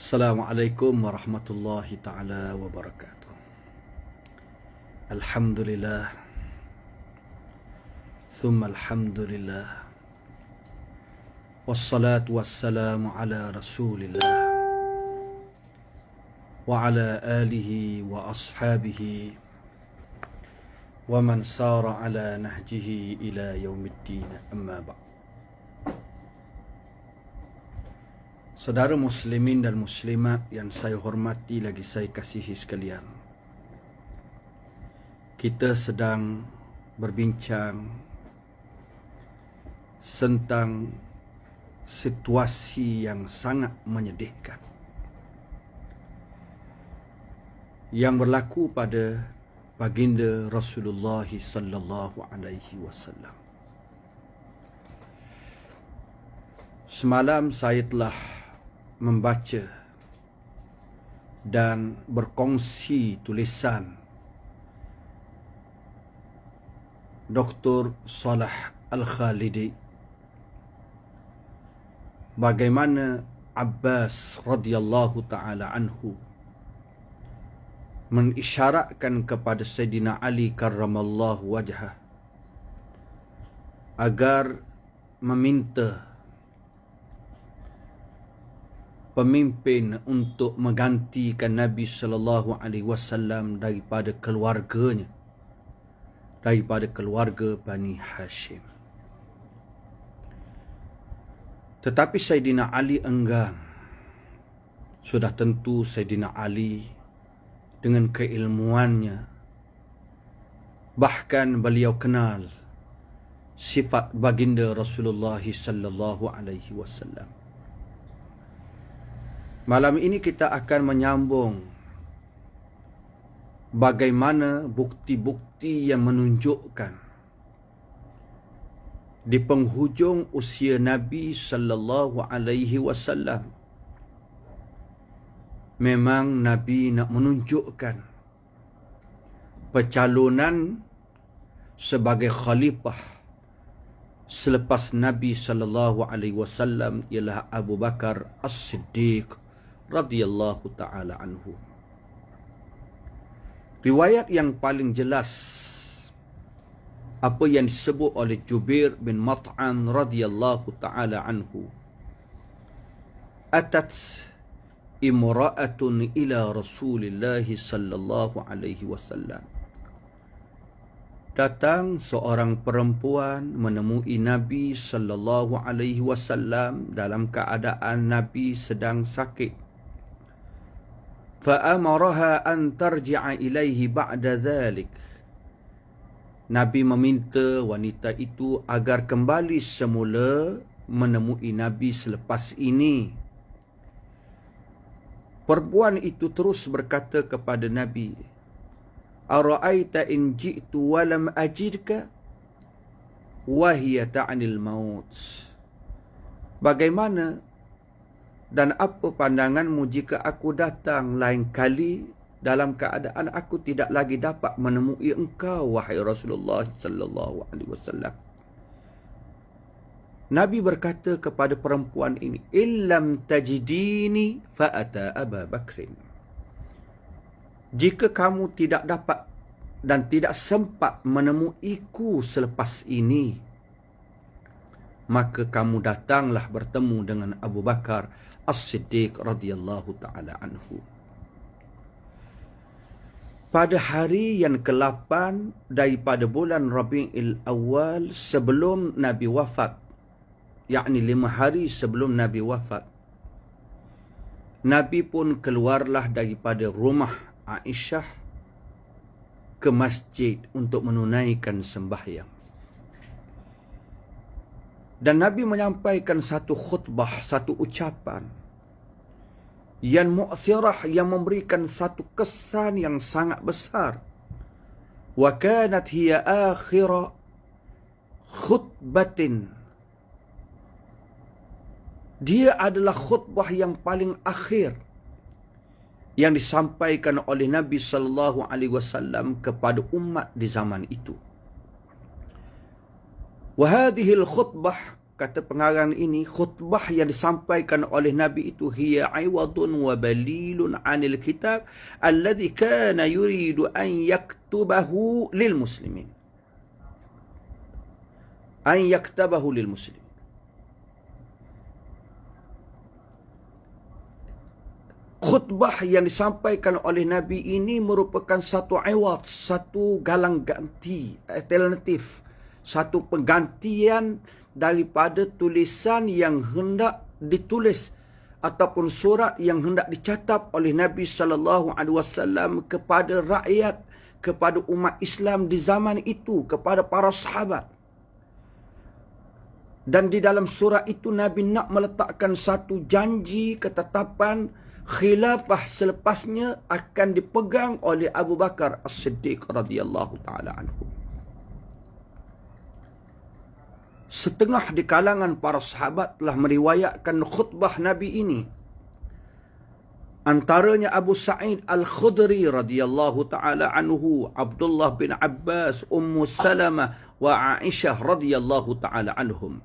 Assalamualaikum warahmatullahi ta'ala wabarakatuh. Alhamdulillah, thumma alhamdulillah, wassalatu wassalamu ala rasulillah wa ala alihi wa ashabihi wa man sara ala nahjihi ila yaumiddin, amma ba'd. Saudara muslimin dan muslimat yang saya hormati lagi saya kasihi sekalian, kita sedang berbincang tentang situasi yang sangat menyedihkan yang berlaku pada baginda Rasulullah sallallahu alaihi wasallam. Semalam saya telah membaca dan berkongsi tulisan Dr. Salah Al-Khalidi bagaimana Abbas radhiyallahu ta'ala anhu mengisyaratkan kepada Sayyidina Ali karramallahu wajhah agar meminta pemimpin untuk menggantikan Nabi sallallahu alaihi wasallam daripada keluarganya, daripada keluarga Bani Hashim. Tetapi Sayyidina Ali enggan. Sudah tentu Sayyidina Ali dengan keilmuannya, bahkan beliau kenal sifat baginda Rasulullah sallallahu alaihi wasallam. Malam ini kita akan menyambung bagaimana bukti-bukti yang menunjukkan di penghujung usia Nabi sallallahu alaihi wasallam memang Nabi nak menunjukkan pencalonan sebagai khalifah selepas Nabi sallallahu alaihi wasallam ialah Abu Bakar As-Siddiq radhiyallahu ta'ala anhu. Riwayat yang paling jelas apa yang disebut oleh Jubair bin Mut'im radhiyallahu ta'ala anhu, atat imra'atun ila Rasulillah sallallahu alaihi wasallam, datang seorang perempuan menemui Nabi sallallahu alaihi wasallam dalam keadaan Nabi sedang sakit. فَأَمَرَهَا أَنْ تَرْجِعَ إِلَيْهِ بَعْدَ ذَلِكَ. Nabi meminta wanita itu agar kembali semula menemui Nabi selepas ini. Perempuan itu terus berkata kepada Nabi, أَرَأَيْتَ إِنْ جِئْتُ وَلَمْ أَجِدْكَ وَهِيَ تَعْنِي الْمَوْتِ. Bagaimana dan apa pandanganmu jika aku datang lain kali dalam keadaan aku tidak lagi dapat menemui engkau, wahai Rasulullah sallallahu alaihi wasallam? Nabi berkata kepada perempuan ini, illam tajidini fa'ata Aba Bakrin. Jika kamu tidak dapat dan tidak sempat menemuiku selepas ini, maka kamu datanglah bertemu dengan Abu Bakar As-Siddiq radhiyallahu ta'ala anhu. Pada hari yang ke-8 daripada bulan Rabi'il Awal sebelum Nabi wafat, yakni 5 hari sebelum Nabi wafat, Nabi pun keluarlah daripada rumah Aisyah ke masjid untuk menunaikan sembahyang. Dan Nabi menyampaikan satu khutbah, satu ucapan yang mu'thirah, yang memberikan satu kesan yang sangat besar. Wa kanat hiya akhira khutbatin. Dia adalah khutbah yang paling akhir yang disampaikan oleh Nabi sallallahu alaihi wasallam kepada umat di zaman itu. Wa hadhihi al-khutbah kata pengarang ini, khutbah yang disampaikan oleh Nabi itu hiya iwadun wa balilun anil kitab alladhi kana yuridu an yaktubahu lil muslimin. An yaktabahu lil muslimin. Khutbah yang disampaikan oleh Nabi ini merupakan satu iwad, satu galang ganti, alternatif, satu penggantian daripada tulisan yang hendak ditulis ataupun surat yang hendak dicatat oleh Nabi SAW kepada rakyat, kepada umat Islam di zaman itu, kepada para sahabat. Dan di dalam surah itu Nabi nak meletakkan satu janji, ketetapan khilafah selepasnya akan dipegang oleh Abu Bakar As-Siddiq radhiyallahu taala anhu. Setengah di kalangan para sahabat telah meriwayatkan khutbah Nabi ini. Antaranya Abu Sa'id Al-Khudri radhiyallahu taala anhu, Abdullah bin Abbas, Ummu Salamah wa Aisyah radhiyallahu taala anhum.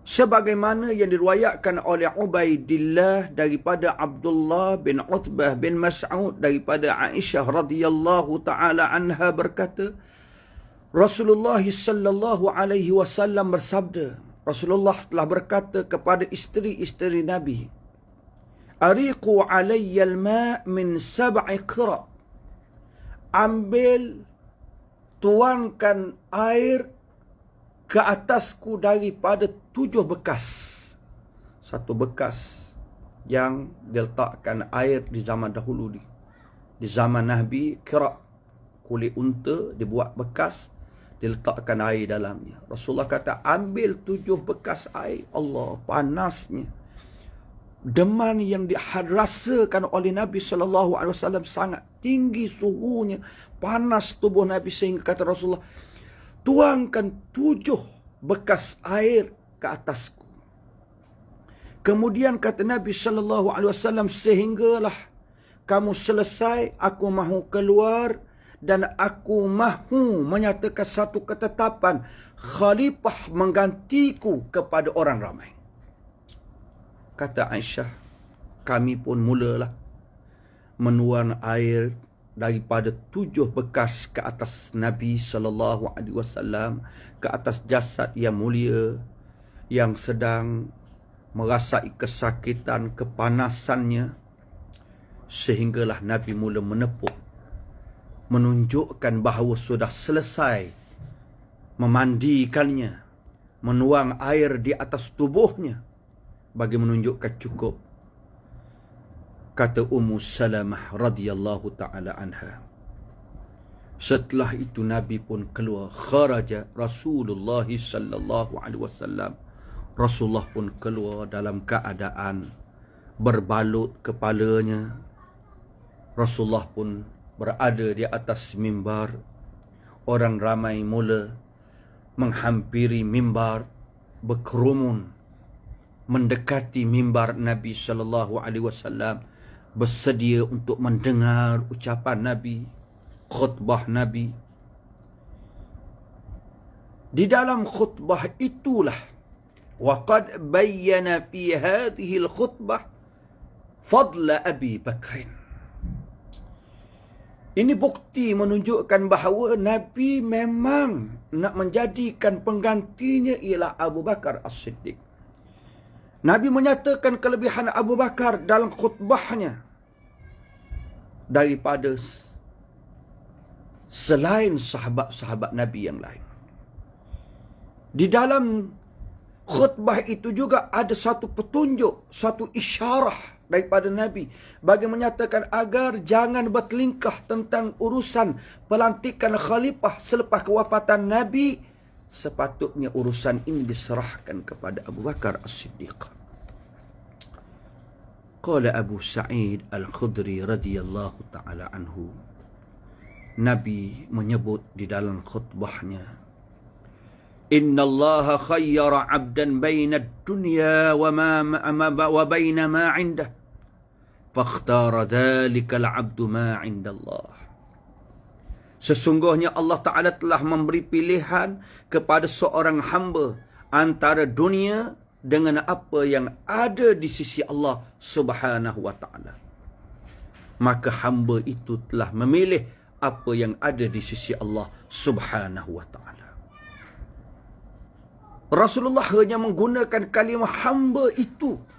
Sebagaimana yang diriwayatkan oleh Ubaidillah daripada Abdullah bin Utbah bin Mas'ud daripada Aisyah radhiyallahu taala anha berkata, Rasulullah sallallahu alaihi wasallam bersabda, Rasulullah telah berkata kepada isteri-isteri Nabi, Ariqu alayya al-ma' min 7 qira'. Ambil, tuangkan air ke atasku daripada 7 bekas. Satu bekas yang diletakkan air di zaman dahulu. Di zaman Nabi, kira kulit unta dibuat bekas, diletakkan air dalamnya. Rasulullah kata, ambil 7 bekas air. Allah, panasnya. Deman yang dirasakan oleh Nabi SAW sangat tinggi suhunya. Panas tubuh Nabi sehingga kata Rasulullah, tuangkan 7 bekas air ke atasku. Kemudian kata Nabi SAW, sehinggalah kamu selesai, aku mahu keluar dan aku mahu menyatakan satu ketetapan, khalifah menggantiku kepada orang ramai. Kata Aisyah, kami pun mulalah menuang air daripada 7 bekas ke atas Nabi SAW, ke atas jasad yang mulia yang sedang merasai kesakitan, kepanasannya, sehinggalah Nabi mula menepuk, menunjukkan bahawa sudah selesai memandikannya, menuang air di atas tubuhnya bagi menunjukkan cukup. Kata Ummu Salamah radhiyallahu ta'ala anha, setelah itu Nabi pun keluar. Kharaja Rasulullah sallallahu alaihi wasallam. Rasulullah pun keluar dalam keadaan berbalut kepalanya. Rasulullah pun berada di atas mimbar. Orang ramai mula menghampiri mimbar, berkerumun mendekati mimbar Nabi sallallahu alaihi wasallam, bersedia untuk mendengar ucapan Nabi, khutbah Nabi. Di dalam khutbah itulah, waqad bayyana fi hadhihi al-khutbah fadla Abi Bakr. Ini bukti menunjukkan bahawa Nabi memang nak menjadikan penggantinya ialah Abu Bakar As-Siddiq. Nabi menyatakan kelebihan Abu Bakar dalam khutbahnya daripada selain sahabat-sahabat Nabi yang lain. Di dalam khutbah itu juga ada satu petunjuk, satu isyarah daripada Nabi bagi menyatakan agar jangan bertelingkah tentang urusan pelantikan khalifah selepas kewafatan Nabi. Sepatutnya urusan ini diserahkan kepada Abu Bakar As-Siddiq. Qala Abu Sa'id Al-Khudri radhiyallahu ta'ala anhu, Nabi menyebut di dalam khutbahnya, Inna Allah khayyara 'abdan baina ad-dunya wa baina ma 'indah, fakhtara dhalika al-'abdu ma 'inda Allah. Sesungguhnya Allah Ta'ala telah memberi pilihan kepada seorang hamba antara dunia dengan apa yang ada di sisi Allah Subhanahu wa Ta'ala. Maka hamba itu telah memilih apa yang ada di sisi Allah Subhanahu wa Ta'ala. Rasulullah hanya menggunakan kalimah hamba itu.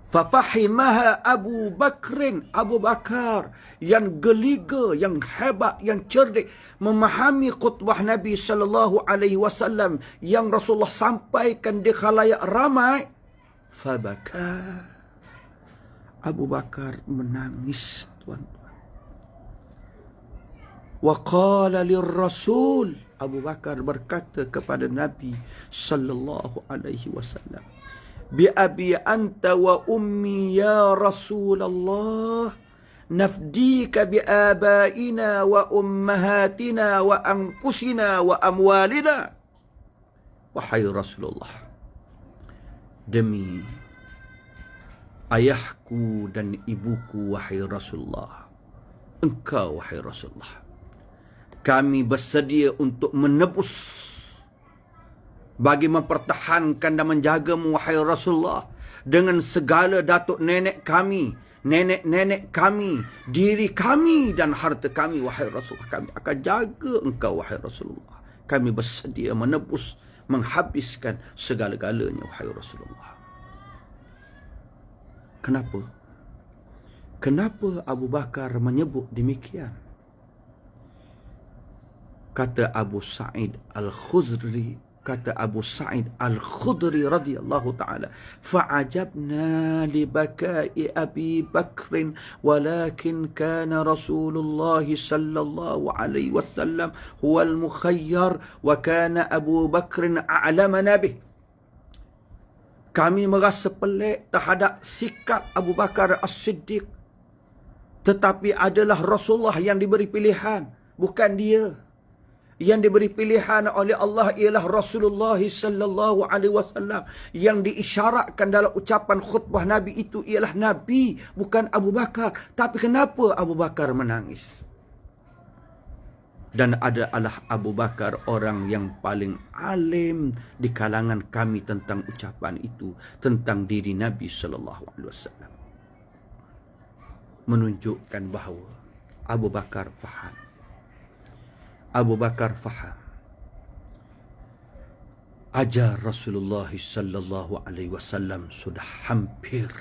Fafahimaha Abu Bakrin, Abu Bakar yang geliga, yang hebat, yang cerdik, memahami khutbah Nabi SAW yang Rasulullah sampaikan di khalayak ramai. Fabaka, Abu Bakar menangis, tuan-tuan. Wa qala lirrasul, Abu Bakar berkata kepada Nabi SAW, bi abi anta wa ummi ya Rasulullah, nafdika bi abaina wa ummahatina wa anfusina wa amwalina. Wahai Rasulullah, demi ayahku dan ibuku, wahai Rasulullah, engkau, wahai Rasulullah, kami bersedia untuk menebus bagi mempertahankan dan menjagamu, wahai Rasulullah, dengan segala datuk nenek kami, nenek-nenek kami, diri kami dan harta kami, wahai Rasulullah. Kami akan jaga engkau, wahai Rasulullah. Kami bersedia menebus, menghabiskan segala-galanya, wahai Rasulullah. Kenapa? Kenapa Abu Bakar menyebut demikian? Kata Abu Sa'id Al-Khudri, kata Abu Sa'id Al-Khudri radhiyallahu ta'ala, fa'ajabna li baka'i Abi Bakr walakin kana Rasulullah sallallahu alaihi wasallam huwa al-mukhayyar wa kana Abu Bakr a'lamana bih. Kami merasa pelik terhadap sikap Abu Bakar As-Siddiq, tetapi adalah Rasulullah yang diberi pilihan, bukan dia. Yang diberi pilihan oleh Allah ialah Rasulullah sallallahu alaihi wasallam. Yang diisyaratkan dalam ucapan khutbah Nabi itu ialah Nabi, bukan Abu Bakar. Tapi kenapa Abu Bakar menangis? Dan adalah Abu Bakar orang yang paling alim di kalangan kami tentang ucapan itu, tentang diri Nabi sallallahu alaihi wasallam. Menunjukkan bahawa Abu Bakar faham. Abu Bakar faham. Ajar Rasulullah sallallahu alaihi wasallam sudah hampir.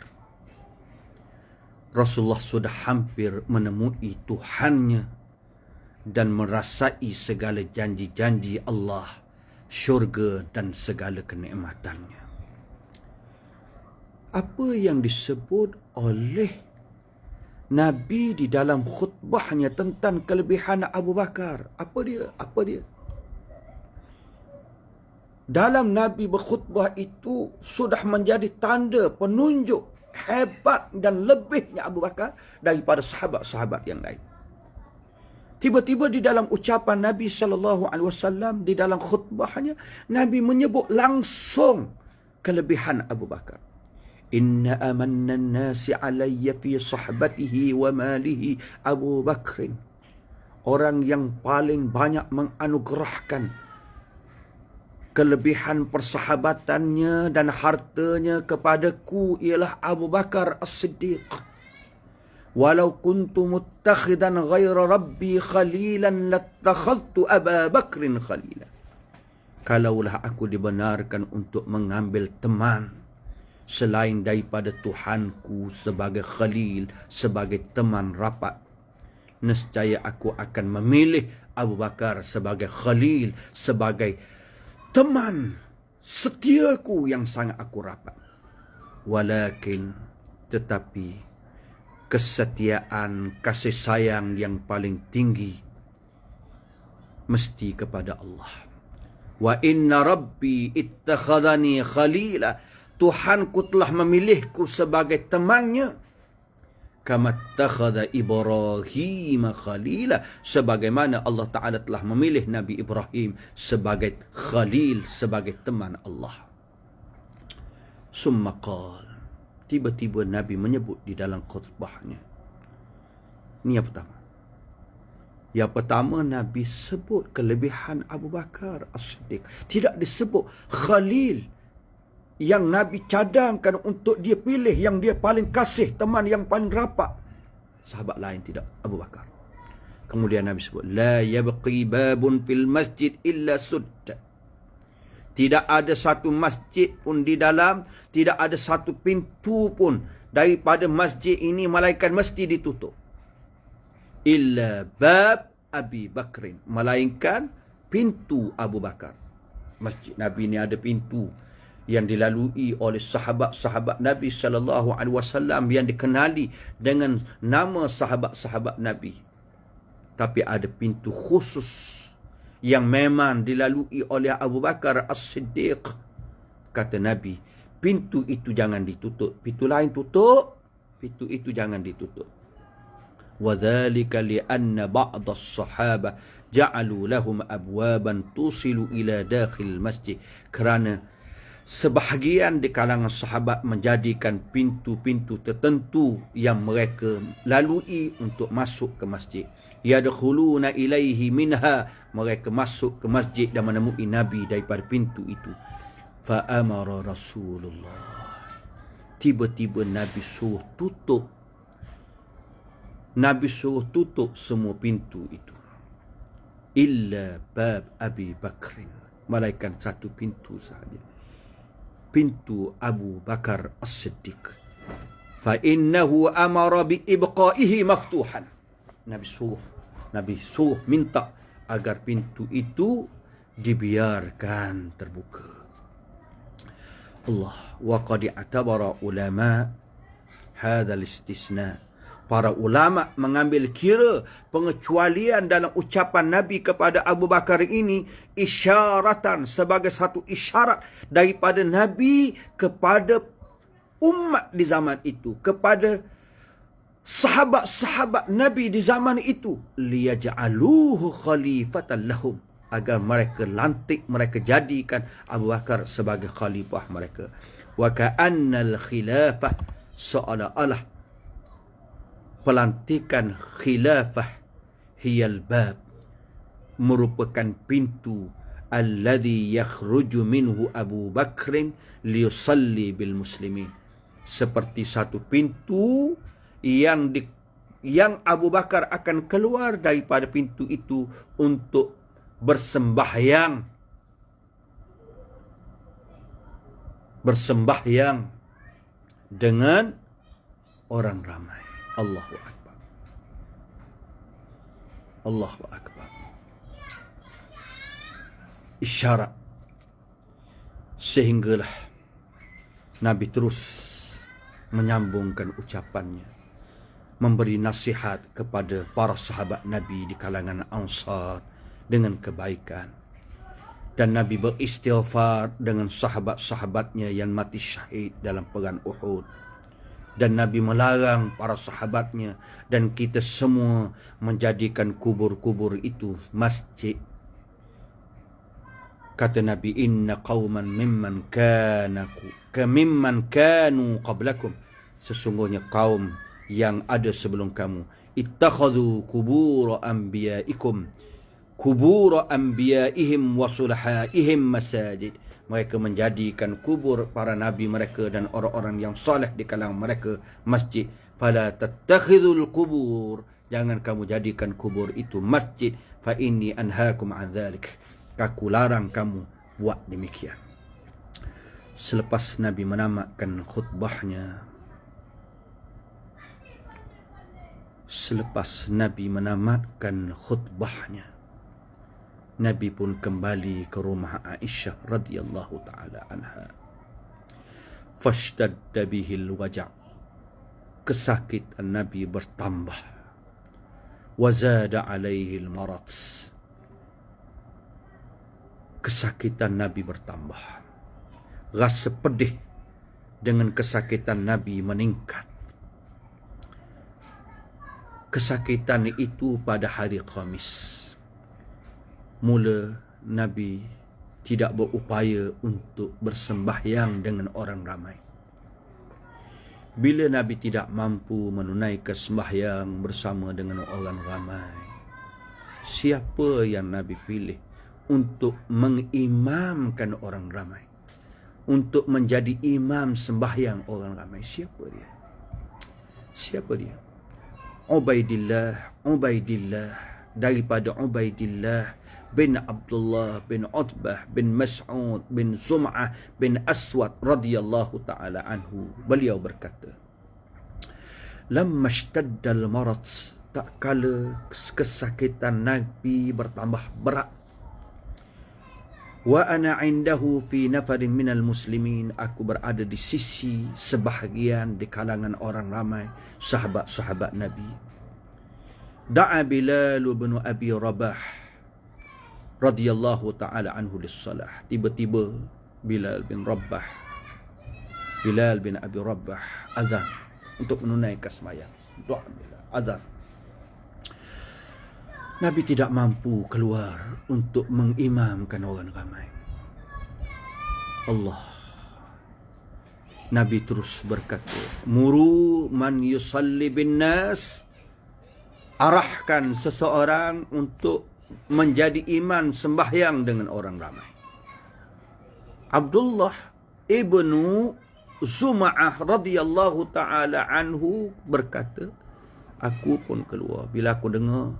Rasulullah sudah hampir menemui Tuhannya dan merasai segala janji-janji Allah, syurga dan segala kenikmatannya. Apa yang disebut oleh Nabi di dalam khutbahnya tentang kelebihan Abu Bakar, apa dia? Apa dia? Dalam Nabi berkhutbah itu sudah menjadi tanda penunjuk hebat dan lebihnya Abu Bakar daripada sahabat-sahabat yang lain. Tiba-tiba di dalam ucapan Nabi SAW, di dalam khutbahnya, Nabi menyebut langsung kelebihan Abu Bakar. Inna amanna nasi alayya fi sahbatihi wa malihi Abu Bakr. Orang yang paling banyak menganugerahkan kelebihan persahabatannya dan hartanya kepadaku ialah Abu Bakar As-Siddiq. Walau kuntu muttakhidan ghaira rabbi khalilan lattakhadtu Aba Bakrin khalila. Kalaulah aku dibenarkan untuk mengambil teman selain daripada Tuhanku sebagai khalil, sebagai teman rapat, nescaya aku akan memilih Abu Bakar sebagai khalil, sebagai teman setiaku yang sangat aku rapat. Walakin, tetapi kesetiaan, kasih sayang yang paling tinggi mesti kepada Allah. Wa inna rabbi ittakhadhani khalila. Tuhanku telah memilihku sebagai temannya. Kama ittakhadha Ibrahim khalila. Sebagaimana Allah Ta'ala telah memilih Nabi Ibrahim sebagai khalil, sebagai teman Allah. Summa qal. Tiba-tiba Nabi menyebut di dalam khutbahnya. Ini yang pertama. Yang pertama, Nabi sebut kelebihan Abu Bakar As-Siddiq. Tidak disebut Khalil yang Nabi cadangkan untuk dia pilih, yang dia paling kasih, teman yang paling rapat. Sahabat lain tidak, Abu Bakar. Kemudian Nabi sebut, la yabqi babun fil masjid illa sudda. Tidak ada satu masjid pun di dalam, tidak ada satu pintu pun daripada masjid ini malaikat mesti ditutup. Illa bab Abi Bakrin, melainkan pintu Abu Bakar. Masjid Nabi ni ada pintu yang dilalui oleh sahabat-sahabat Nabi SAW yang dikenali dengan nama sahabat-sahabat Nabi. Tapi ada pintu khusus yang memang dilalui oleh Abu Bakar As-Siddiq. Kata Nabi, pintu itu jangan ditutup. Pintu lain tutup, pintu itu jangan ditutup. وَذَلِكَ لِأَنَّ بَعْضَ الصَّحَابَةِ جَعَلُوا لَهُمْ أَبْوَابًا تُوصِلُ إِلَى دَاخِلِ الْمَسْجِدِ. Kerana sebahagian di kalangan sahabat menjadikan pintu-pintu tertentu yang mereka lalui untuk masuk ke masjid. Yadkhuluna ilaihi minha, mereka masuk ke masjid dan menemui Nabi daripada pintu itu. Fa amara Rasulullah, tiba-tiba Nabi suruh tutup. Nabi suruh tutup semua pintu itu. Illa bab Abi Bakrin, malaikat satu pintu sahaja, pintu Abu Bakar As-Siddiq. Fa innahu amara bi ibqaihi maftuhan. Nabi suruh minta agar pintu itu dibiarkan terbuka. Allah wa qad i'tabara ulama hadha al-istisna. Para ulama mengambil kira pengecualian dalam ucapan Nabi kepada Abu Bakar ini isyaratan, sebagai satu isyarat daripada Nabi kepada umat di zaman itu, kepada sahabat-sahabat Nabi di zaman itu, liyaj'aluhu khalifatan lahum, agar mereka lantik, mereka jadikan Abu Bakar sebagai khalifah mereka. Wa ka'annal khilafah, seolah-olah pelantikan khilafah hiyal bab, merupakan pintu alladhi yakhruju minhu Abu Bakrin liyusalli bil muslimin, seperti satu pintu yang Abu Bakar akan keluar daripada pintu itu untuk bersembahyang dengan orang ramai. Allahu Akbar. Allahu Akbar. Isyarat. Sehinggalah Nabi terus menyambungkan ucapannya, memberi nasihat kepada para sahabat Nabi di kalangan Ansar dengan kebaikan. Dan Nabi beristighfar dengan sahabat-sahabatnya yang mati syahid dalam perang Uhud. Dan Nabi melarang para sahabatnya dan kita semua menjadikan kubur-kubur itu masjid. Kata Nabi, inna qauman mimman kanu qablakum, sesungguhnya kaum yang ada sebelum kamu, ittakhadhu kubur anbiyaihim wa sulahaihim masajid, mereka menjadikan kubur para nabi mereka dan orang-orang yang soleh di kalangan mereka masjid. Fala tattakhidul kubur, jangan kamu jadikan kubur itu masjid. Fa inni anhaakum an dzalik, aku larang kamu buat demikian. Selepas Nabi menamatkan khutbahnya, Nabi pun kembali ke rumah Aisyah radhiyallahu taala anha. Fashtadda bihil waja', kesakitan Nabi bertambah. Wazada alaihi al-marad, kesakitan Nabi bertambah. Rasa pedih dengan kesakitan Nabi meningkat. Kesakitan itu pada hari Khamis. Mula Nabi tidak berupaya untuk bersembahyang dengan orang ramai. Bila Nabi tidak mampu menunaikan sembahyang bersama dengan orang ramai, Siapa yang Nabi pilih untuk mengimamkan orang ramai, untuk menjadi imam sembahyang orang ramai? Siapa dia? Siapa dia? Ubaidillah daripada Ubaidillah bin Abdullah bin Utbah bin Mas'ud bin Zum'ah bin Aswad radhiyallahu ta'ala anhu. Beliau berkata, lamma ishtaddal marad, tak kala kesakitan Nabi bertambah berat, wa ana indahu fi nafarin minal muslimin, aku berada di sisi sebahagian di kalangan orang ramai sahabat-sahabat Nabi. Da'a Bilal bin Abi Rabah radhiyallahu ta'ala anhu lis-salah. Tiba-tiba Bilal bin Abi Rabah azan untuk menunaikan sembahyang. Doa Bilal, azan. Nabi tidak mampu keluar untuk mengimamkan orang ramai. Allah. Nabi terus berkata, muru man yusalli bin nas, arahkan seseorang untuk menjadi imam sembahyang dengan orang ramai. Abdullah ibnu Zum'ah radhiyallahu ta'ala anhu berkata, aku pun keluar bila aku dengar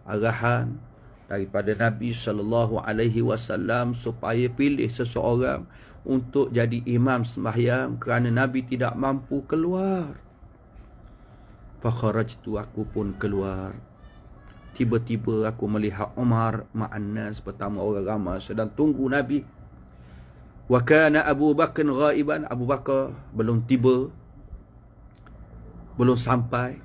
arahan daripada Nabi SAW supaya pilih seseorang untuk jadi imam sembahyang kerana Nabi tidak mampu keluar. Fakharajtu, aku pun keluar. Tiba-tiba aku melihat Umar ma'annas pertama orang ramai sedang tunggu Nabi. Wa kana Abu Bakar ghaiban, Abu Bakar belum tiba, belum sampai.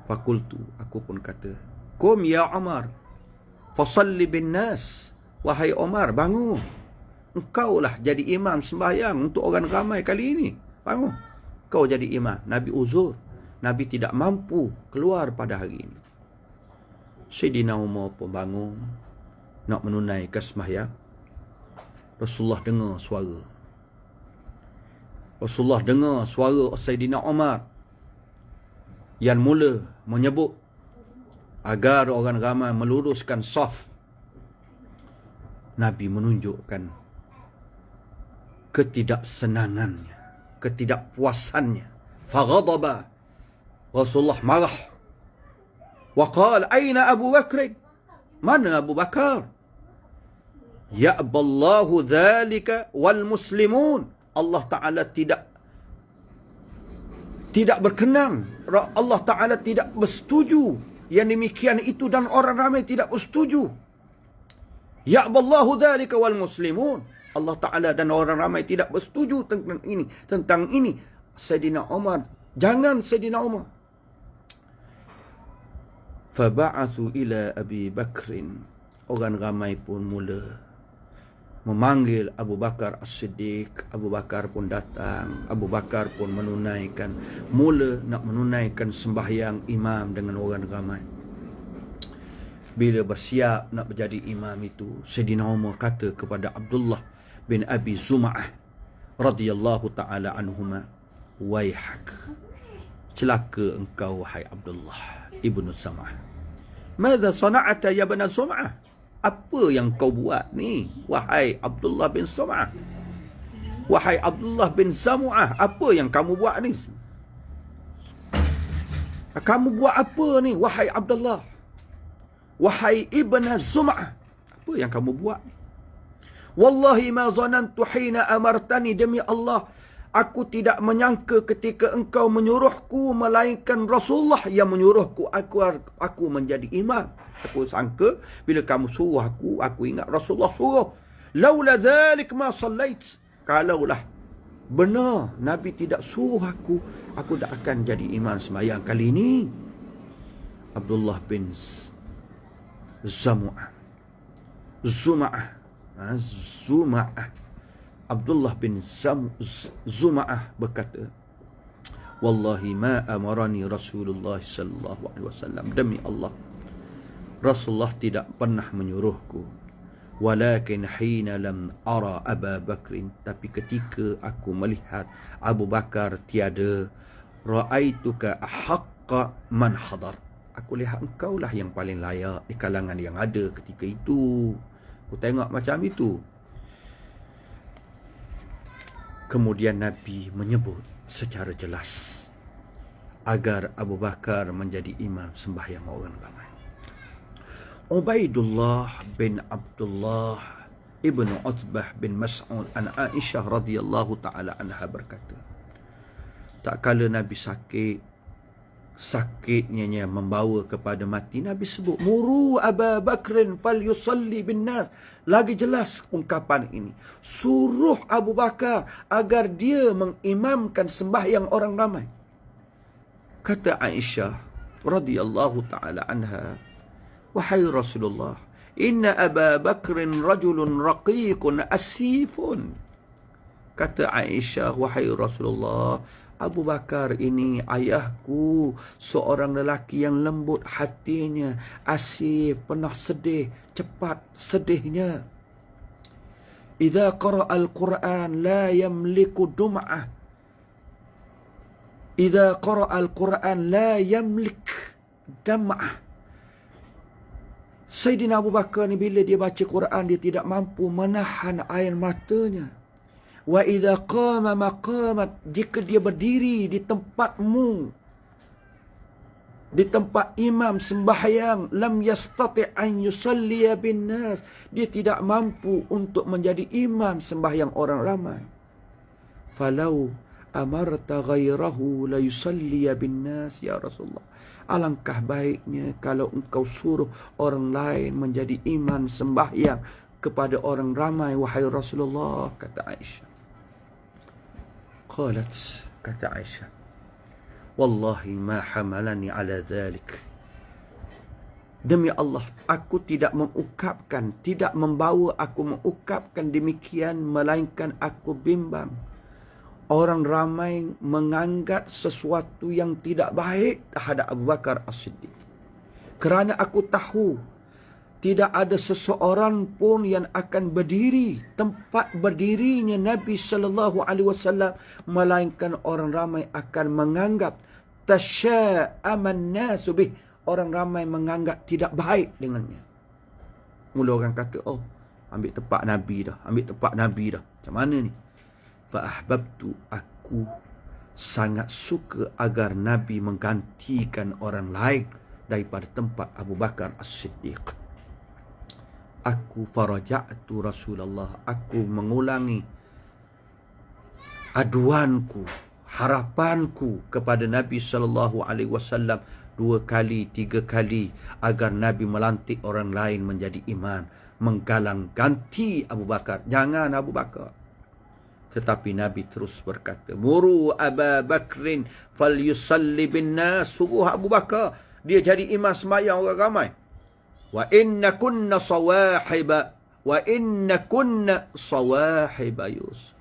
Fakultu, aku pun kata, kum ya Umar, fasalli bin nas, wahai Umar, bangun, engkaulah jadi imam sembahyang untuk orang ramai kali ini. Bangun, kau jadi imam. Nabi uzur, Nabi tidak mampu keluar pada hari ini. Sayyidina Umar pun bangun nak menunaikan sembahyang. Rasulullah dengar suara Sayyidina Umar yang mula menyebut agar orang ramai meluruskan saf. Nabi menunjukkan ketidaksenangannya, ketidakpuasannya. Faghadaba, Rasulullah marah. Wa qala, aina Abu Bakr? Mana Abu Bakar? Ya'ballahu dhalika wal muslimun. Allah Ta'ala tidak berkenan. Allah Ta'ala tidak bersetuju yang demikian itu dan orang ramai tidak bersetuju. Ya'ballahu dhalika wal muslimun. Allah Ta'ala dan orang ramai tidak bersetuju tentang ini. Sayyidina Umar, jangan Sayyidina Umar. Faba'athu ila Abi Bakrin. Orang ramai pun mula memanggil Abu Bakar As-Siddiq. Abu Bakar pun datang. Abu Bakar pun mula nak menunaikan sembahyang imam dengan orang ramai. Bila bersiap nak menjadi imam itu, Sayyidina Umar kata kepada Abdullah bin Abi Zum'ah radhiyallahu ta'ala anhuma, waihak, celaka engkau wahai Abdullah ibnu Zum'ah. Madza sana'ata ya bana Zum'ah? Apa yang kau buat ni, wahai Abdullah bin Zum'ah? Wahai Abdullah bin Zum'ah, apa yang kamu buat ni? Kamu buat apa ni, wahai Abdullah? Wahai Ibn Zum'ah, apa yang kamu buat? Wallahi ma zanantu hina amartani, demi Allah, aku tidak menyangka ketika engkau menyuruhku, melainkan Rasulullah yang menyuruhku aku menjadi imam. Aku sangka bila kamu suruh aku ingat Rasulullah suruh. Laula dhalik ma sallait. Kalaulah benar Nabi tidak suruh aku tak akan jadi imam sembahyang kali ini. Abdullah bin Zum'ah. Abdullah bin Zum'ah berkata, wallahi ma amarani Rasulullah sallallahu alaihi wasallam, demi Allah Rasulullah tidak pernah menyuruhku. Walakin hina lam ara Abu Bakr, tapi ketika aku melihat Abu Bakar tiada, ra'aituka ahaqqa man hadar, Aku lihat engkau lah yang paling layak di kalangan yang ada ketika itu. Aku tengok macam itu. Kemudian Nabi menyebut secara jelas agar Abu Bakar menjadi imam sembahyang orang ramai. Ubaidullah bin Abdullah ibnu Utbah bin Mas'ud an Aisyah radhiyallahu taala anha berkata, tak kala Nabi sakitnya membawa kepada mati, Nabi sebut muru Abu Bakrin falyusalli bin nas. Lagi jelas ungkapan ini, suruh Abu Bakar agar dia mengimamkan sembahyang orang ramai. Kata Aisyah radhiyallahu taala anha, wahai Rasulullah, inna Abu Bakrin rajulun raqiqun asifun. Kata Aisyah, wahai Rasulullah, Abu Bakar ini ayahku, seorang lelaki yang lembut hatinya, asif, pernah sedih, cepat sedihnya. Idza qara'a al-Quran la yamliku dum'ah. Idza qara'a al-Quran la yamlik dam'ah. Sayyidina Abu Bakar ni bila dia baca Quran, dia tidak mampu menahan air matanya. Wa idza qama maqamat, jika dia berdiri di tempatmu, di tempat imam sembahyang, lam yastati' an yusalliya bin nas, dia tidak mampu untuk menjadi imam sembahyang orang ramai. Falau amarta ghairahu la yusalliya bin nas ya Rasulullah, alangkah baiknya kalau engkau suruh orang lain menjadi imam sembahyang kepada orang ramai, wahai Rasulullah. Kata Aisyah, qalat, kata Aisyah, wallahi ma hamalani ala dhalik. Demi Allah, aku tidak mengungkapkan, tidak membawa aku mengungkapkan demikian, melainkan aku bimbang orang ramai menganggap sesuatu yang tidak baik terhadap Abu Bakar As-Siddiq. Kerana aku tahu tidak ada seseorang pun yang akan berdiri tempat berdirinya Nabi sallallahu alaihi wasallam, melainkan orang ramai akan menganggap tasya'aman nasu bih, orang ramai menganggap tidak baik dengannya. Mula orang kata, oh, ambil tempat Nabi dah, ambil tempat Nabi dah. Macam mana ni? Fa ahbabtu, aku sangat suka agar Nabi menggantikan orang lain daripada tempat Abu Bakar As-Siddiq. Aku faraja'tu Rasulullah, aku mengulangi aduanku, harapanku kepada Nabi sallallahu alaihi wasallam 2 kali, 3 kali, agar Nabi melantik orang lain menjadi imam, menggalang ganti Abu Bakar. Jangan Abu Bakar. Tetapi Nabi terus berkata, muru Abu Bakrin falyusalli bin nas, suruh Abu Bakar dia jadi imam sembahyang orang ramai. Wa inna kunna sawahiba, wa inna kunna sawahiba Yusuf,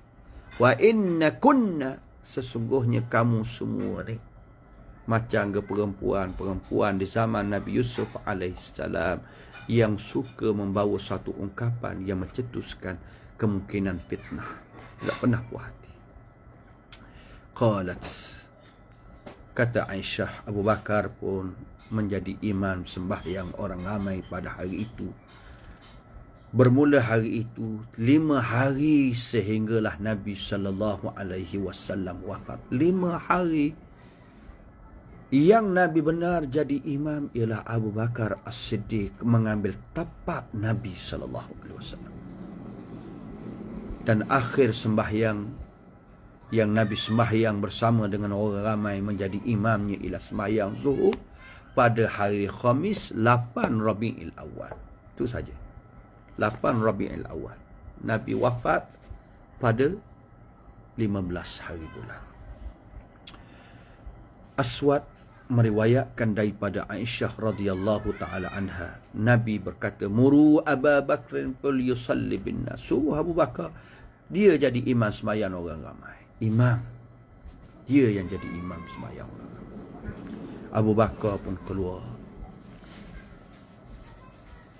wa inna kunna, sesungguhnya kamu semua ni macam ke perempuan-perempuan di zaman Nabi Yusuf alaihissalam yang suka membawa satu ungkapan yang mencetuskan kemungkinan fitnah. Tidak pernah puas hati. Qalat, kata Aisyah, Abu Bakar pun menjadi imam sembahyang orang ramai pada hari itu. Bermula hari itu 5 hari sehinggalah Nabi sallallahu alaihi wasallam wafat. 5 hari yang Nabi benar jadi imam ialah Abu Bakar As-Siddiq mengambil tapak Nabi sallallahu alaihi wasallam. Dan akhir sembahyang yang Nabi sembahyang bersama dengan orang ramai menjadi imamnya ialah sembahyang zuhur pada hari Khamis 8 Rabi'il Awal. Itu saja. 8 Rabi'il Awal. Nabi wafat pada 15 hari bulan. Aswad meriwayatkan daripada Aisyah radhiyallahu taala anha, Nabi berkata, muru Abu Bakr falyusalli bin nas, suruh Abu Bakar dia jadi imam sembahyang orang ramai. Imam, dia yang jadi imam sembahyang orang ramai. Abu Bakar pun keluar.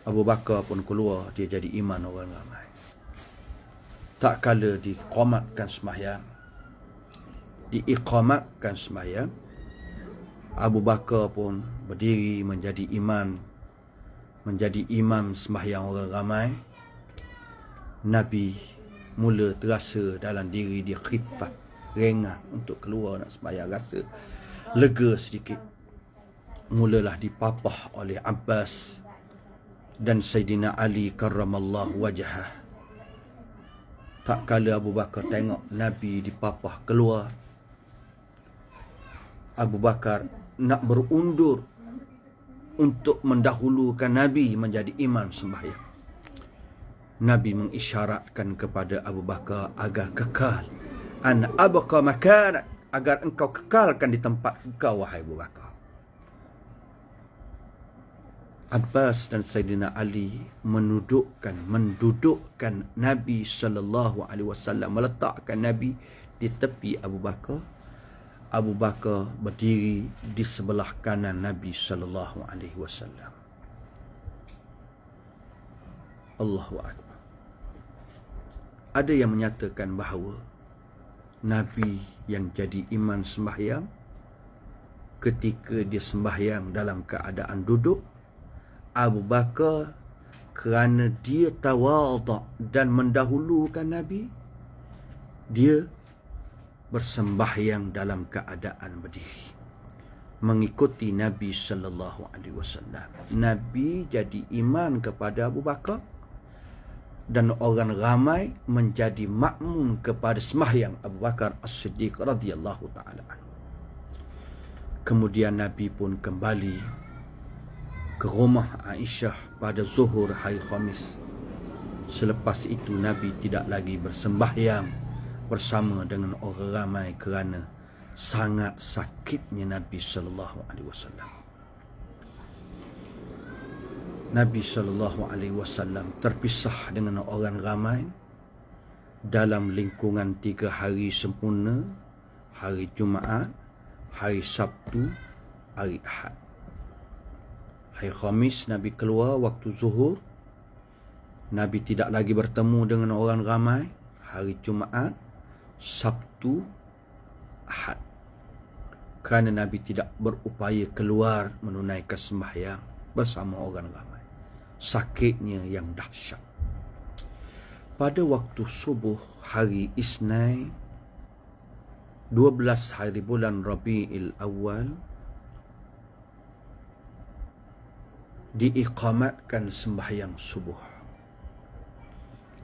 Abu Bakar pun keluar, dia jadi imam orang ramai. Tak kala diqamatkan sembahyang, diiqamatkan sembahyang, Abu Bakar pun berdiri menjadi imam sembahyang orang ramai, Nabi mula terasa dalam diri dia khifat, ringan untuk keluar nak sembahyang, rasa lega sedikit. Mulalah dipapah oleh Abbas dan Sayyidina Ali karramallahu wajhah. Tak kala Abu Bakar tengok Nabi dipapah keluar, Abu Bakar nak berundur untuk mendahulukan Nabi menjadi imam sembahyang. Nabi mengisyaratkan kepada Abu Bakar agar kekal, an abqa makanak, agar engkau kekalkan di tempat engkau, wahai Abu Bakar. Abbas dan Sayyidina Ali mendudukkan Nabi SAW, meletakkan Nabi di tepi Abu Bakar. Abu Bakar berdiri di sebelah kanan Nabi SAW. Allahu Akbar. Ada yang menyatakan bahawa Nabi yang jadi imam sembahyang, ketika dia sembahyang dalam keadaan duduk, Abu Bakar kerana dia tawaduk dan mendahulukan Nabi, dia bersembahyang dalam keadaan berdiri mengikuti Nabi SAW. Nabi jadi imam kepada Abu Bakar dan orang ramai menjadi makmum kepada sembahyang Abu Bakar As-Siddiq radhiyallahu taala anhu. Kemudian Nabi pun kembali ke rumah Aisyah pada zuhur hari Khamis. Selepas itu Nabi tidak lagi bersembahyang bersama dengan orang ramai kerana sangat sakitnya Nabi SAW. Nabi SAW terpisah dengan orang ramai dalam lingkungan 3 hari sempurna, hari Jumaat, hari Sabtu, hari Ahad. Hari Khamis Nabi keluar waktu zuhur. Nabi tidak lagi bertemu dengan orang ramai. Hari Jumaat, Sabtu, Ahad. Kerana Nabi tidak berupaya keluar menunaikan sembahyang bersama orang ramai. Sakitnya yang dahsyat. Pada waktu subuh hari Isnin, 12 hari bulan Rabi'il Awal, diiqamatkan sembahyang subuh.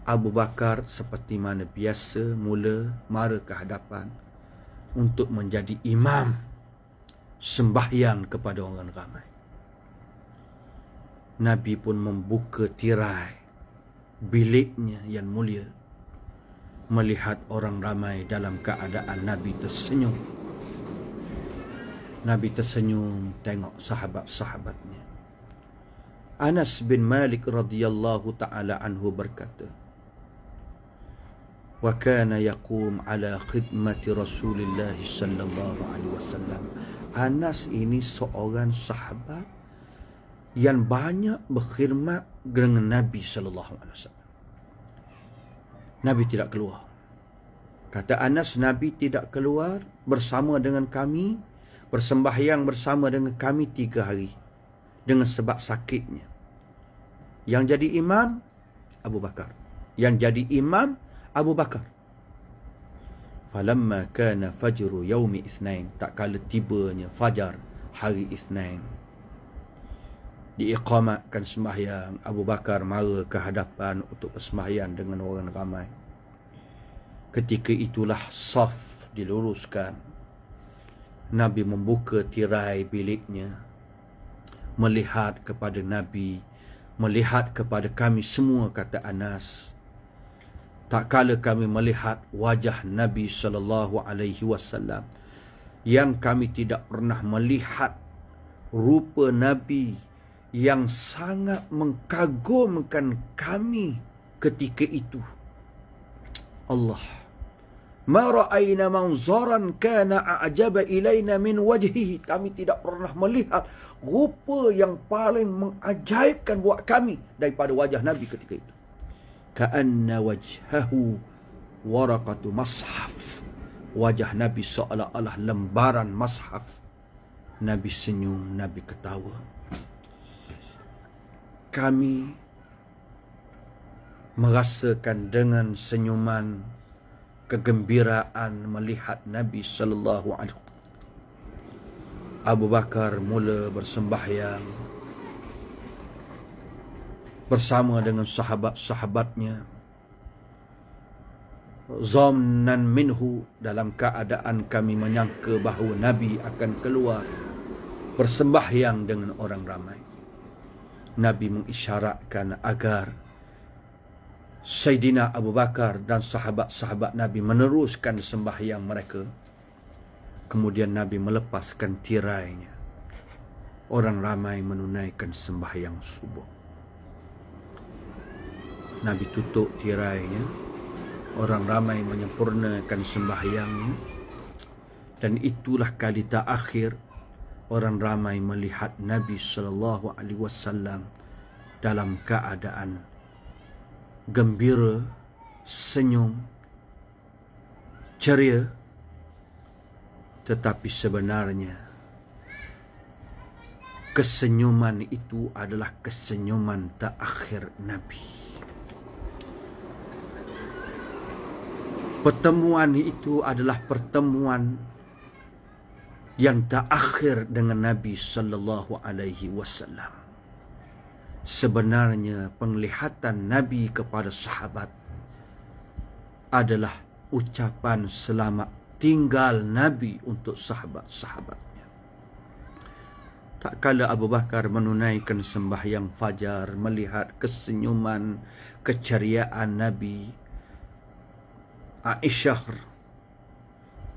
Abu Bakar seperti mana biasa mula mara ke hadapan untuk menjadi imam sembahyang kepada orang ramai. Nabi pun membuka tirai biliknya yang mulia, melihat orang ramai dalam keadaan Nabi tersenyum. Nabi tersenyum tengok sahabat-sahabatnya. Anas bin Malik radhiyallahu ta'ala anhu berkata, wa kana yaqum ala khidmati Rasulillah sallallahu alaihi wasallam. Anas ini seorang sahabat yang banyak berkhidmat dengan Nabi sallallahu alaihi wasallam. Nabi tidak keluar. Kata Anas, Nabi tidak keluar bersama dengan kami, bersembahyang bersama dengan kami 3 hari. Dengan sebab sakitnya. Yang jadi imam Abu Bakar. Yang jadi imam Abu Bakar. Falamma kana fajru yaumi Ithnain, tak kala tibanya fajar hari Ithnain, diiqamatkan sembahyang. Abu Bakar mara ke hadapan untuk bersembahyang dengan orang ramai. Ketika itulah saf diluruskan. Nabi membuka tirai biliknya, melihat kepada Nabi, melihat kepada kami semua, kata Anas. Tak kala kami melihat wajah Nabi SAW, yang kami tidak pernah melihat rupa Nabi yang sangat mengkagumkan kami ketika itu. Allah, ma ra'ayna manzaran kana a'jaba ilaina min wajhihi. Kami tidak pernah melihat rupa yang paling mengajaibkan buat kami daripada wajah Nabi ketika itu. Ka'anna wajhahu waraqatu mashaf. Wajah Nabi seolah-olah lembaran mashaf. Nabi senyum, Nabi ketawa. Kami merasakan dengan senyuman kegembiraan melihat Nabi sallallahu alaihi wasallam. Abu Bakar mula bersembahyang bersama dengan sahabat-sahabatnya. Zamnan minhu, dalam keadaan kami menyangka bahawa Nabi akan keluar bersembahyang dengan orang ramai. Nabi mengisyaratkan agar Sayyidina Abu Bakar dan sahabat-sahabat Nabi meneruskan sembahyang mereka. Kemudian Nabi melepaskan tirainya. Orang ramai menunaikan sembahyang subuh. Nabi tutup tirainya. Orang ramai menyempurnakan sembahyangnya. Dan itulah kali terakhir orang ramai melihat Nabi sallallahu alaihi wasallam dalam keadaan gembira, senyum, ceria. Tetapi sebenarnya kesenyuman itu adalah kesenyuman terakhir Nabi. Pertemuan itu adalah pertemuan yang terakhir dengan Nabi sallallahu alaihi wasallam. Sebenarnya penglihatan Nabi kepada sahabat adalah ucapan selamat tinggal Nabi untuk sahabat-sahabatnya. Tak kala Abu Bakar menunaikan sembahyang fajar, melihat kesenyuman, keceriaan Nabi, Aisyah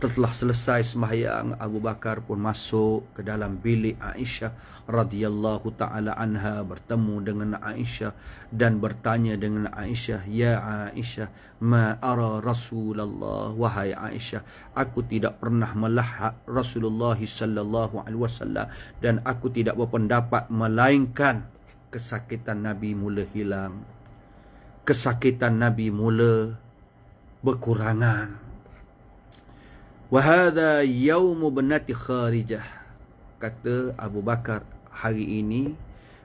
telah selesai sembahyang, Abu Bakar pun masuk ke dalam bilik Aisyah radhiyallahu taala anha, bertemu dengan Aisyah dan bertanya dengan Aisyah, "Ya Aisyah, ma ara Rasulullah?" Wahai Aisyah, aku tidak pernah melihat Rasulullah sallallahu alaihi wasallam dan aku tidak berpendapat melainkan kesakitan Nabi mula hilang. Kesakitan Nabi mula berkurangan. Wahada yaumu benati Kharijah. Kata Abu Bakar, hari ini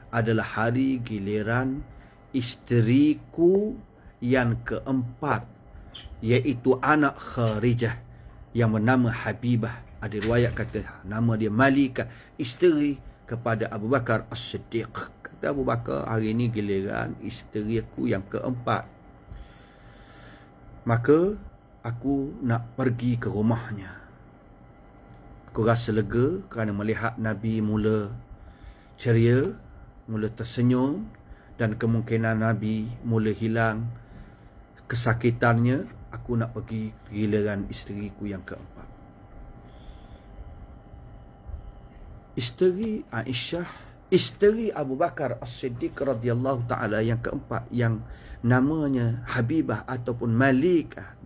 adalah hari giliran isteriku yang keempat, iaitu anak Kharijah yang bernama Habibah. Ada riwayat kata nama dia Malika, isteri kepada Abu Bakar As-Siddiq. Kata Abu Bakar, hari ini giliran isteriku yang keempat. Maka aku nak pergi ke rumahnya. Aku rasa lega kerana melihat Nabi mula ceria, mula tersenyum, dan kemungkinan Nabi mula hilang kesakitannya. Aku nak pergi giliran isteriku yang keempat. Isteri Aisyah, isteri Abu Bakar As-Siddiq radhiyallahu taala yang keempat, yang namanya Habibah ataupun Malikah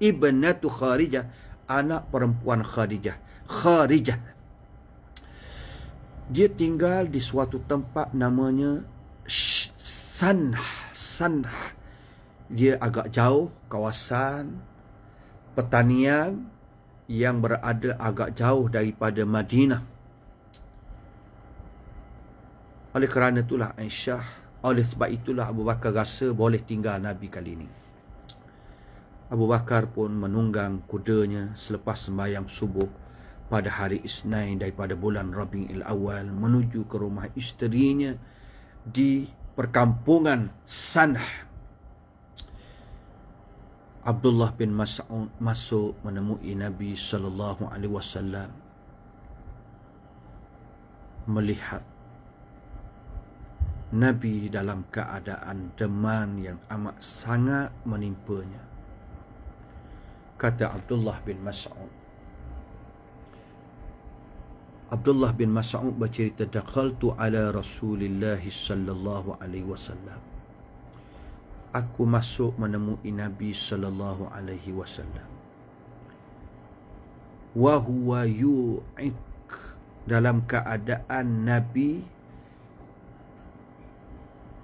ibnatu Kharijah, anak perempuan Kharijah. Dia tinggal di suatu tempat namanya Sanah. Dia agak jauh, kawasan pertanian yang berada agak jauh daripada Madinah. Oleh kerana itulah oleh sebab itulah Abu Bakar rasa boleh tinggal Nabi kali ini. Abu Bakar pun menunggang kudanya selepas sembahyang subuh pada hari Isnin daripada bulan Rabiul Awal menuju ke rumah isterinya di perkampungan Sanah. Abdullah bin Mas'ud masuk menemui Nabi sallallahu alaihi wasallam, melihat Nabi dalam keadaan demam yang amat sangat menimpanya. Kata Abdullah bin Mas'ud. Abdullah bin Mas'ud bercerita, "Dakhaltu ala Rasulillah sallallahu alaihi wasallam." Aku masuk menemui Nabi sallallahu alaihi wasallam. Wa huwa yu'ik, dalam keadaan Nabi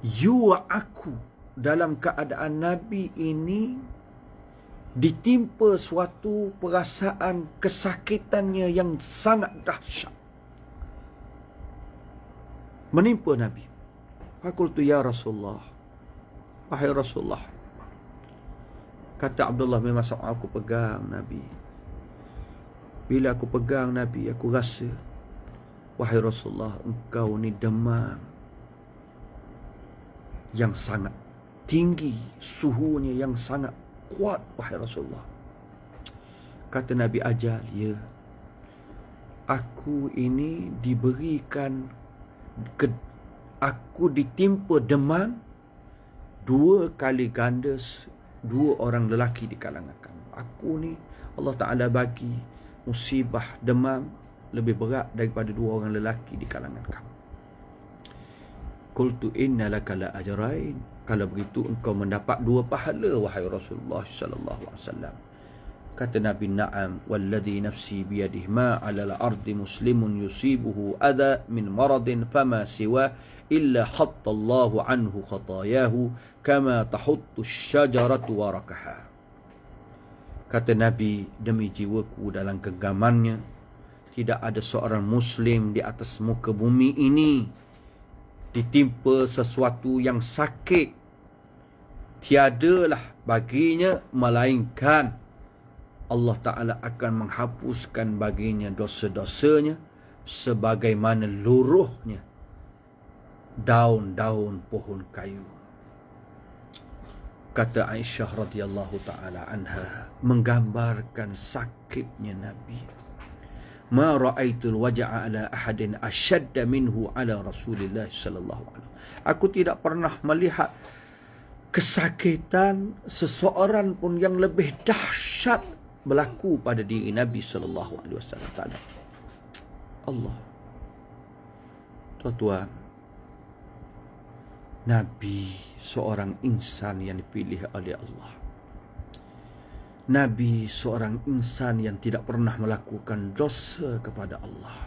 yu'aku, dalam keadaan Nabi ini ditimpa suatu perasaan kesakitannya yang sangat dahsyat. menimpa Nabi. Faqultu ya Rasulullah, wahai Rasulullah, kata Abdullah bin Mas'ud, aku pegang Nabi. Bila aku pegang Nabi, aku rasa, wahai Rasulullah, engkau ni demam yang sangat tinggi, suhunya yang sangat kuat, wahai Rasulullah. Kata Nabi, ajal, ya. Aku ini diberikan, aku ditimpa demam 2 kali ganda 2 orang lelaki di kalangan kamu. Aku ni Allah Ta'ala bagi musibah demam lebih berat daripada 2 orang lelaki di kalangan kamu. Qultu inna laka la ajrain. Kalau begitu engkau mendapat 2 pahala, wahai Rasulullah sallallahu alaihi wasallam. Kata Nabi, na'am walladhi nafsi biyadihi ma 'ala al-ardi muslimun yusibuhu adha min maradin fama siwa illa hatta Allahu anhu khatayahu kama tahuttu asy-syajaratu warakaha. Kata Nabi, demi jiwaku dalam genggamannya, tidak ada seorang muslim di atas muka bumi ini ditimpa sesuatu yang sakit, tiadalah baginya melainkan Allah Ta'ala akan menghapuskan baginya dosa-dosanya sebagaimana luruhnya daun-daun pohon kayu. Kata Aisyah radhiyallahu ta'ala anha, menggambarkan sakitnya Nabi. Ma ra'aitul waj'a ala ahadin ashadda minhu ala Rasulillah sallallahu alaihi wasallam. Aku tidak pernah melihat kesakitan seseorang pun yang lebih dahsyat berlaku pada diri Nabi sallallahu alaihi wasallam. Tak ada. Allah. Tuan-tuan, Nabi seorang insan yang dipilih oleh Allah. Nabi seorang insan yang tidak pernah melakukan dosa kepada Allah.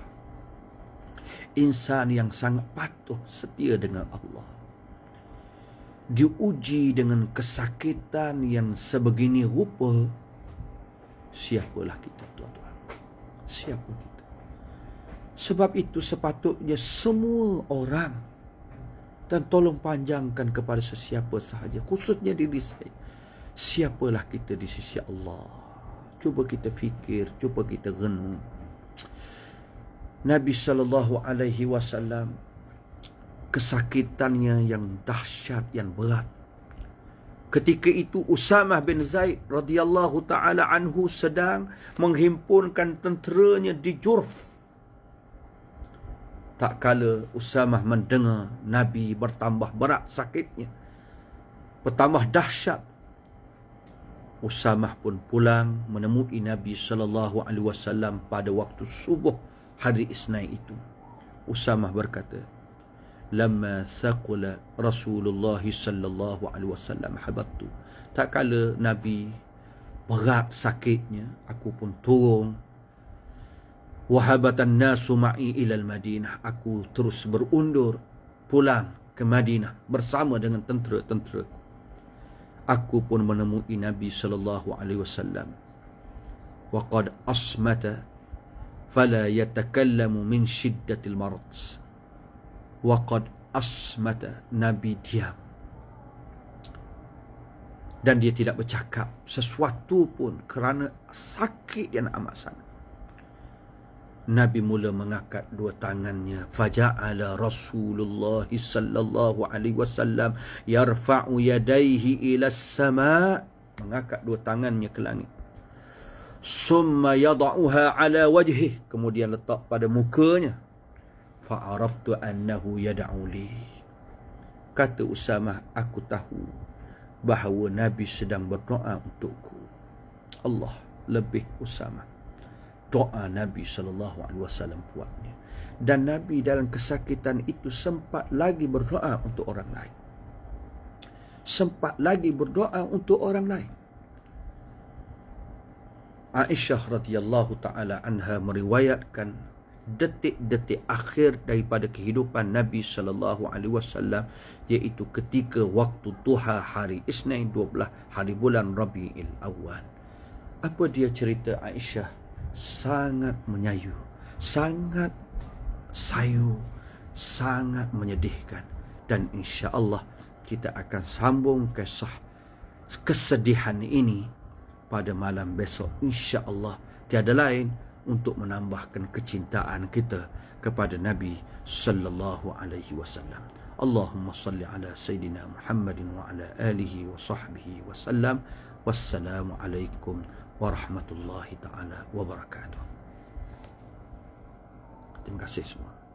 Insan yang sangat patuh setia dengan Allah. Diuji dengan kesakitan yang sebegini rupa. Siapalah kita, tuan-tuan? Siapa kita? Sebab itu sepatutnya semua orang, dan tolong panjangkan kepada sesiapa sahaja, khususnya diri saya, siapalah kita di sisi Allah? Cuba kita fikir, cuba kita renung. Nabi sallallahu alaihi wasallam, kesakitannya yang dahsyat, yang berat. Ketika itu Usamah bin Zaid radhiyallahu ta'ala anhu sedang menghimpunkan tenteranya di Jurf. Tak kala Usamah mendengar Nabi bertambah berat sakitnya, bertambah dahsyat, Usamah pun pulang menemui Nabi sallallahu alaihi wasallam pada waktu subuh hari Isnin itu. Usamah berkata, lamma thaqula Rasulullah sallallahu alaihi wasallam habattu. Tak kala Nabi berat sakitnya, aku pun turun. Wahabatan nasu ma'i ilal Madinah. Aku terus berundur pulang ke Madinah bersama dengan tentera-tentera. Aku pun menemui Nabi sallallahu alaihi wasallam. Wa qad asmata fala yatakallamu min shiddatil marad. Waqad asmata, Nabi diam dan dia tidak bercakap sesuatu pun kerana sakit yang amat sangat. Nabi mula mengangkat 2 tangannya. Faja'ala Rasulullah sallallahu alaihi wasallam yarfa'u yadayhi ila as-sama', mengangkat 2 tangannya ke langit. Summa yada'uha ala wajhihi, kemudian letak pada mukanya. Fa'araftu annahu yad'u li. Kata Usamah, aku tahu bahawa Nabi sedang berdoa untukku. Allah lebih Usamah. Doa Nabi sallallahu alaihi wasallam kuatnya. Dan Nabi dalam kesakitan itu sempat lagi berdoa untuk orang lain. Sempat lagi berdoa untuk orang lain. Aisyah radhiyallahu ta'ala anha meriwayatkan detik-detik akhir daripada kehidupan Nabi sallallahu alaihi wasallam, iaitu ketika waktu duha hari Isnin 12 hari bulan Rabiul Awal. Apa dia cerita Aisyah? Sangat menyayu, sangat sayu, sangat menyedihkan. Dan insya-Allah kita akan sambung kisah kesedihan ini pada malam besok, insya-Allah. Tiada lain untuk menambahkan kecintaan kita kepada Nabi sallallahu alaihi wasallam. Allahumma salli ala Sayyidina Muhammadin wa ala alihi wa sahbihi wasallam. Wassalamu alaikum warahmatullahi taala wabarakatuh. Terima kasih semua.